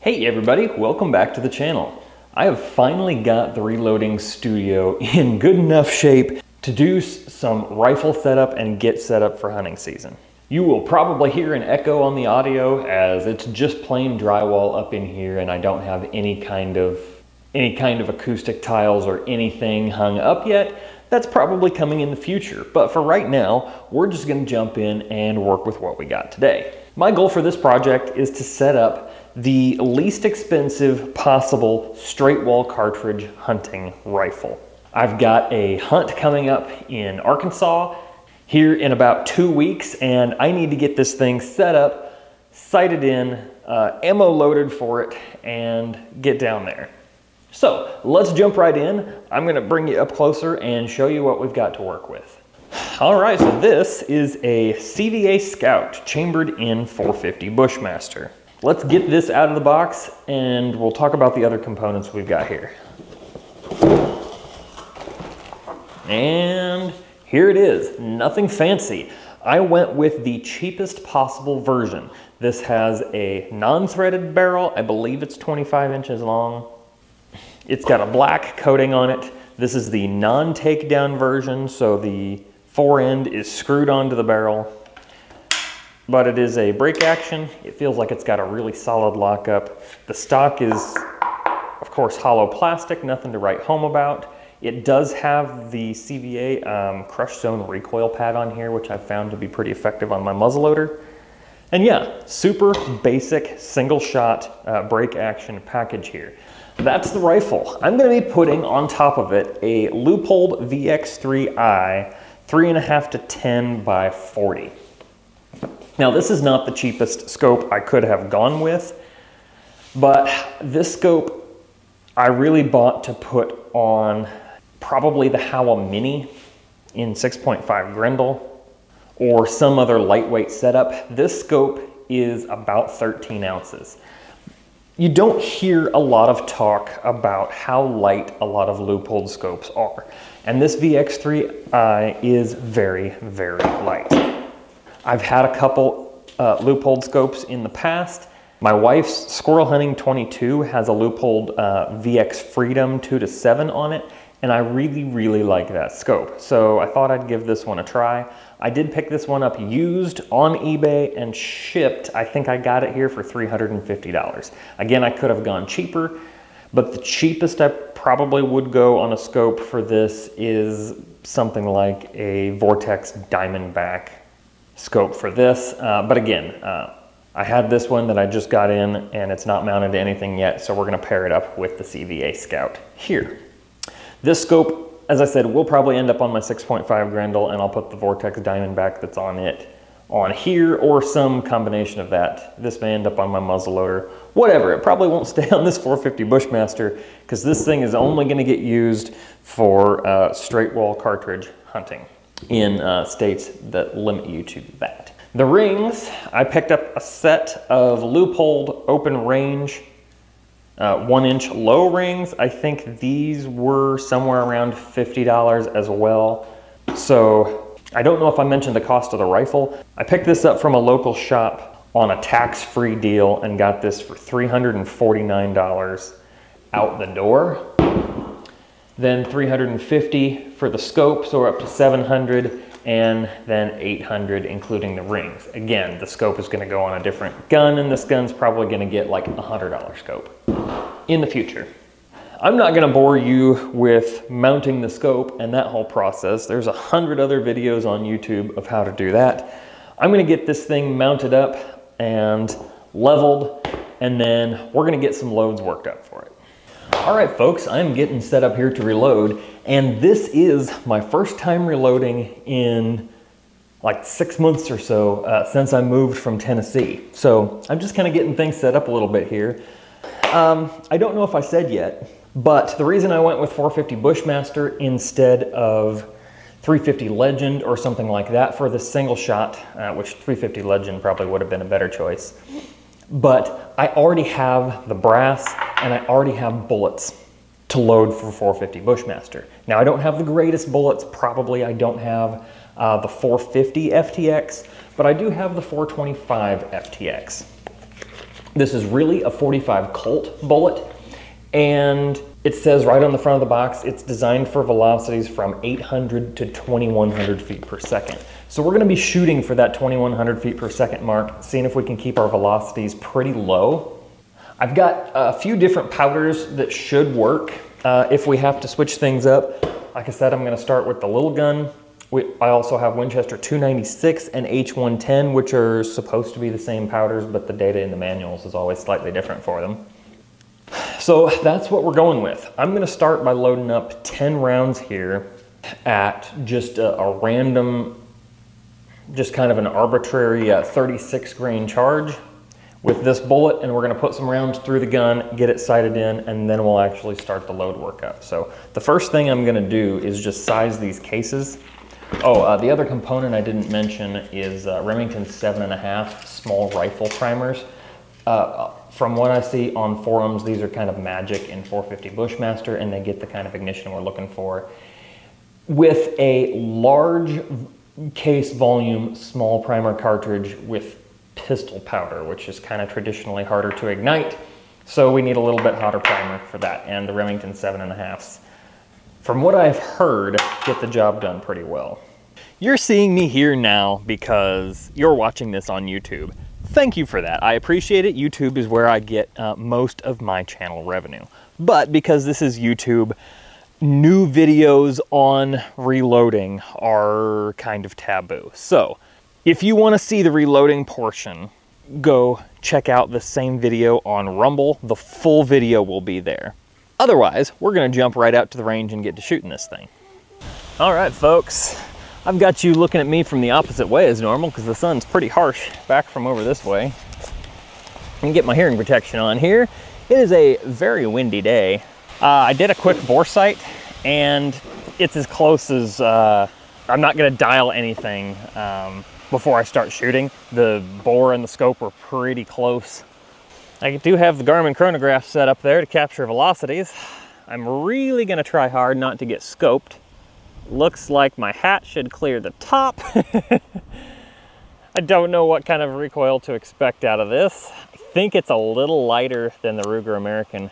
Hey everybody, welcome back to the channel. I have finally got the reloading studio in good enough shape to do some rifle setup and get set up for hunting season. You will probably hear an echo on the audio as it's just plain drywall up in here and I don't have any kind of acoustic tiles or anything hung up yet. That's probably coming in the future, but for right now, we're just gonna jump in and work with what we got today. My goal for this project is to set up the least expensive possible straight wall cartridge hunting rifle. I've got a hunt coming up in Arkansas here in about 2 weeks, and I need to get this thing set up, sighted in, ammo loaded for it, and get down there. So let's jump right in. I'm gonna bring you up closer and show you what we've got to work with. All right, so this is a CVA Scout chambered in 450 Bushmaster. Let's get this out of the box and we'll talk about the other components we've got here. And here it is, nothing fancy. I went with the cheapest possible version. This has a non-threaded barrel. I believe it's 25 inches long. It's got a black coating on it. This is the non-takedown version, so the fore end is screwed onto the barrel. But it is a break action. It feels like it's got a really solid lockup. The stock is, of course, hollow plastic, nothing to write home about. It does have the CVA crushed zone recoil pad on here, which I've found to be pretty effective on my muzzleloader. And yeah, super basic single shot break action package here. That's the rifle. I'm gonna be putting on top of it a Leupold VX3i 3.5 to 10 by 40. Now this is not the cheapest scope I could have gone with, but this scope I really bought to put on probably the Howa Mini in 6.5 Grendel or some other lightweight setup. This scope is about 13 ounces. You don't hear a lot of talk about how light a lot of Leupold scopes are, and this VX3i is very, very light. I've had a couple Leupold scopes in the past. My wife's Squirrel Hunting 22 has a Leupold VX Freedom 2 to 7 on it, and I really, really like that scope. So I thought I'd give this one a try. I did pick this one up used on eBay and shipped. I think I got it here for $350. Again, I could have gone cheaper, but the cheapest I probably would go on a scope for this is something like a Vortex Diamondback scope for this. But again, I had this one that I just got in and it's not mounted to anything yet, so we're gonna pair it up with the CVA Scout here. This scope, as I said, will probably end up on my 6.5 Grendel, and I'll put the Vortex Diamondback that's on it on here or some combination of that. This may end up on my muzzleloader, whatever. It probably won't stay on this 450 Bushmaster because this thing is only gonna get used for straight wall cartridge hunting in states that limit you to that. The rings, I picked up a set of Leupold open range 1-inch low rings. I think these were somewhere around $50 as well. So I don't know if I mentioned the cost of the rifle. I picked this up from a local shop on a tax-free deal and got this for $349 out the door. Then $350 for the scope, so we're up to $700, and then $800 including the rings. Again, the scope is gonna go on a different gun, and this gun's probably gonna get like a $100 scope in the future. I'm not gonna bore you with mounting the scope and that whole process. There's 100 other videos on YouTube of how to do that. I'm gonna get this thing mounted up and leveled, and then we're gonna get some loads worked up for it. All right, folks, I'm getting set up here to reload, and this is my first time reloading in like 6 months or so since I moved from Tennessee. So I'm just kind of getting things set up a little bit here. I don't know if I said yet, but the reason I went with 450 Bushmaster instead of 350 Legend or something like that for this single shot, which 350 Legend probably would have been a better choice. But I already have the brass and I already have bullets to load for 450 Bushmaster. Now I don't have the greatest bullets, probably I don't have the 450 FTX, but I do have the 425 FTX. This is really a 45 Colt bullet, and it says right on the front of the box, it's designed for velocities from 800 to 2100 feet per second. So we're gonna be shooting for that 2100 feet per second mark, seeing if we can keep our velocities pretty low. I've got a few different powders that should work if we have to switch things up. Like I said, I'm gonna start with the little gun. I also have Winchester 296 and H110, which are supposed to be the same powders, but the data in the manuals is always slightly different for them. So that's what we're going with. I'm gonna start by loading up 10 rounds here at just a random, just kind of an arbitrary 36 grain charge with this bullet, and we're gonna put some rounds through the gun, get it sighted in, and then we'll actually start the load work up. So the first thing I'm gonna do is just size these cases. Oh, the other component I didn't mention is Remington 7.5 small rifle primers. From what I see on forums, these are kind of magic in 450 Bushmaster, and they get the kind of ignition we're looking for. With a large case volume small primer cartridge with pistol powder, which is kind of traditionally harder to ignite, so we need a little bit hotter primer for that, and the Remington 7.5s. From what I've heard, get the job done pretty well. You're seeing me here now because you're watching this on YouTube. Thank you for that. I appreciate it. YouTube is where I get most of my channel revenue. But because this is YouTube, new videos on reloading are kind of taboo. So if you want to see the reloading portion, go check out the same video on Rumble. The full video will be there. Otherwise, we're gonna jump right out to the range and get to shooting this thing. All right, folks, I've got you looking at me from the opposite way as normal because the sun's pretty harsh back from over this way. I can get my hearing protection on here. It is a very windy day. I did a quick bore sight, and it's as close as, I'm not gonna dial anything before I start shooting. The bore and the scope are pretty close. I do have the Garmin chronograph set up there to capture velocities. I'm really gonna try hard not to get scoped. Looks like my hat should clear the top. I don't know what kind of recoil to expect out of this. I think it's a little lighter than the Ruger American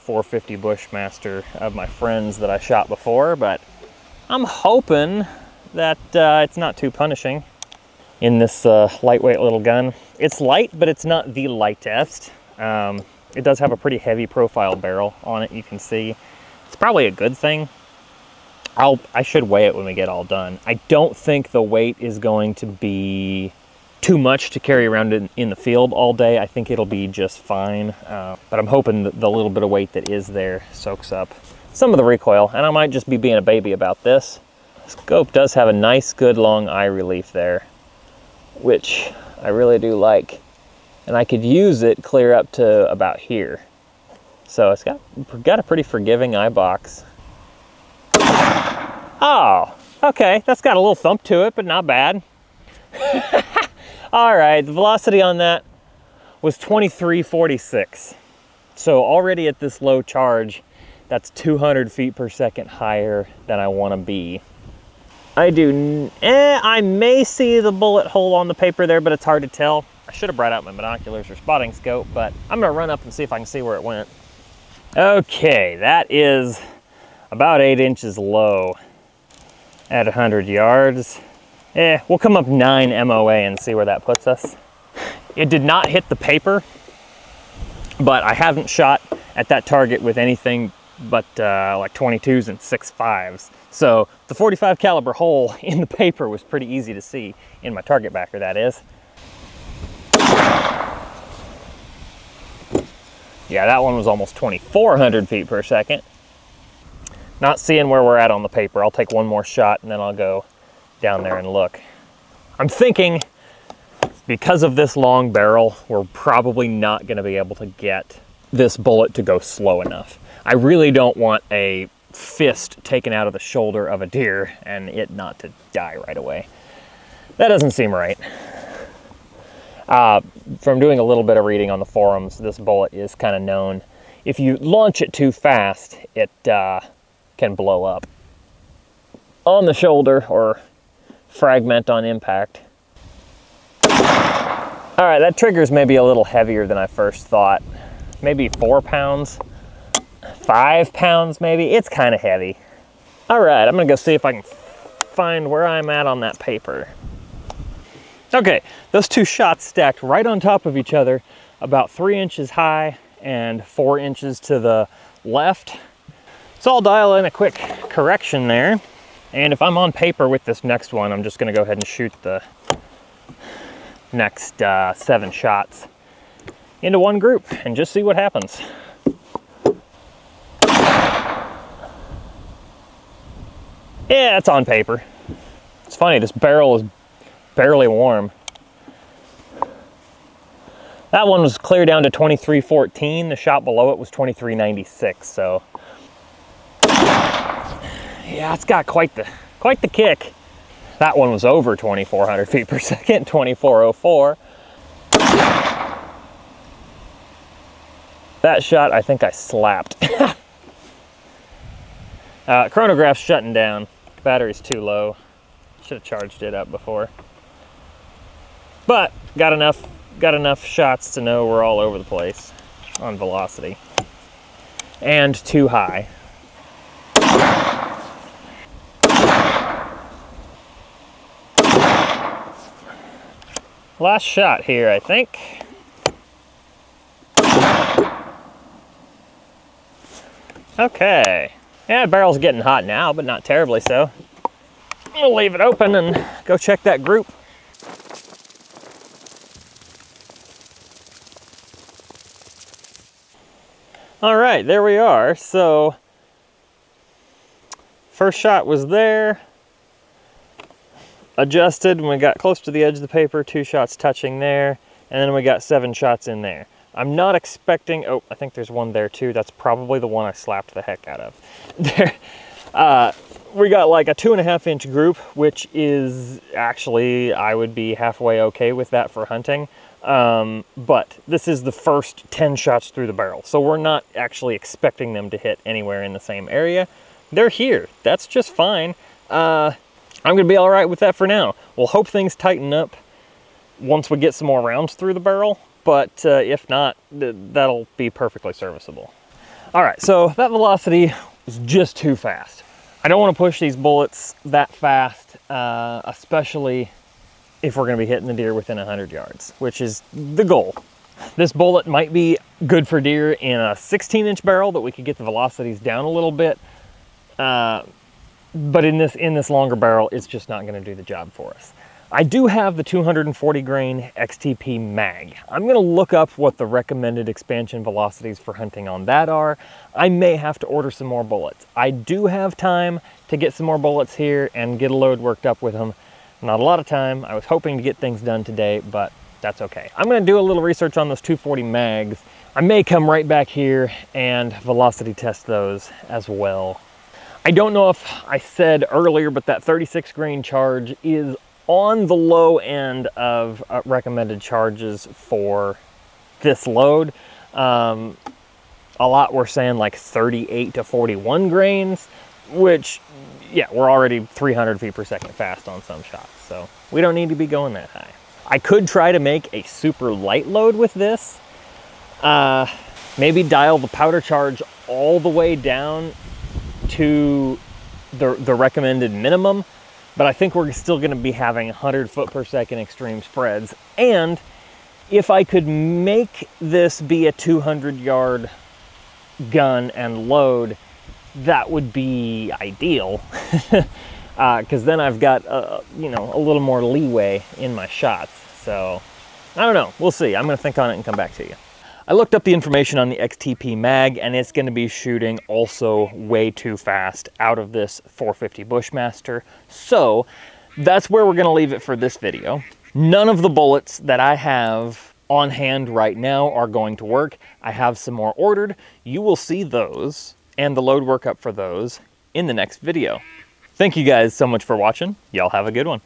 450 Bushmaster of my friends that I shot before, but I'm hoping that it's not too punishing in this lightweight little gun. It's light, but it's not the lightest. It does have a pretty heavy profile barrel on it, you can see. It's probably a good thing. I should weigh it when we get all done. I don't think the weight is going to be too much to carry around in the field all day. I think it'll be just fine, but I'm hoping that the little bit of weight that is there soaks up some of the recoil, and I might just be being a baby about this. Scope does have a nice, good long eye relief there, which I really do like. And I could use it clear up to about here. So it's got a pretty forgiving eye box. Oh, okay, that's got a little thump to it, but not bad. All right, the velocity on that was 2346. So already at this low charge, that's 200 feet per second higher than I want to be. I may see the bullet hole on the paper there, but it's hard to tell. I should have brought out my binoculars or spotting scope, but I'm gonna run up and see if I can see where it went. Okay, that is about 8 inches low at 100 yards. We'll come up 9 MOA and see where that puts us. It did not hit the paper, but I haven't shot at that target with anything but like 22s and 6.5s. So the 45 caliber hole in the paper was pretty easy to see in my target backer, that is. Yeah, that one was almost 2,400 feet per second. Not seeing where we're at on the paper. I'll take one more shot and then I'll go down there and look. I'm thinking because of this long barrel, we're probably not gonna be able to get this bullet to go slow enough. I really don't want a fist taken out of the shoulder of a deer and it not to die right away. That doesn't seem right. From doing a little bit of reading on the forums, this bullet is kind of known. If you launch it too fast, it can blow up on the shoulder or fragment on impact. All right, that trigger's maybe a little heavier than I first thought. Maybe 4 pounds, 5 pounds maybe. It's kind of heavy. All right, I'm gonna go see if I can find where I'm at on that paper. Okay, those two shots stacked right on top of each other, about 3 inches high and 4 inches to the left. So I'll dial in a quick correction there. And if I'm on paper with this next one, I'm just gonna go ahead and shoot the next 7 shots into one group and just see what happens. Yeah, it's on paper. It's funny, this barrel is barely warm. That one was clear down to 2314. The shot below it was 2396. So yeah, it's got quite the kick. That one was over 2,400 feet per second, 2404. That shot, I think I slapped. Chronograph's shutting down. Battery's too low. Should have charged it up before. But got enough shots to know we're all over the place on velocity. And too high. Last shot here, I think. Okay. Yeah, the barrel's getting hot now, but not terribly so. We'll leave it open and go check that group. All right, there we are. So, first shot was there. Adjusted when we got close to the edge of the paper, 2 shots touching there, and then we got 7 shots in there. I'm not expecting, oh, I think there's one there too. That's probably the one I slapped the heck out of. There, we got like a 2.5 inch group, which is actually, I would be halfway okay with that for hunting. But this is the first 10 shots through the barrel. So we're not actually expecting them to hit anywhere in the same area. They're here, that's just fine. I'm gonna be all right with that for now. We'll hope things tighten up once we get some more rounds through the barrel, but if not, that'll be perfectly serviceable. All right, so that velocity is just too fast. I don't wanna push these bullets that fast, especially if we're gonna be hitting the deer within 100 yards, which is the goal. This bullet might be good for deer in a 16-inch barrel that we could get the velocities down a little bit, but in this longer barrel, it's just not gonna do the job for us. I do have the 240 grain XTP mag. I'm gonna look up what the recommended expansion velocities for hunting on that are. I may have to order some more bullets. I do have time to get some more bullets here and get a load worked up with them. Not a lot of time. I was hoping to get things done today, but that's okay. I'm gonna do a little research on those 240 mags. I may come right back here and velocity test those as well. I don't know if I said earlier, but that 36 grain charge is on the low end of recommended charges for this load. A lot were saying like 38 to 41 grains, which, yeah, we're already 300 feet per second fast on some shots, so we don't need to be going that high. I could try to make a super light load with this. Maybe dial the powder charge all the way down to the recommended minimum, but I think we're still gonna be having 100 foot per second extreme spreads. And if I could make this be a 200 yard gun and load, that would be ideal. Because then I've got, you know, a little more leeway in my shots. So I don't know, we'll see. I'm gonna think on it and come back to you. I looked up the information on the XTP mag, and it's going to be shooting also way too fast out of this 450 Bushmaster. So that's where we're going to leave it for this video. None of the bullets that I have on hand right now are going to work. I have some more ordered. You will see those and the load workup for those in the next video. Thank you guys so much for watching. Y'all have a good one.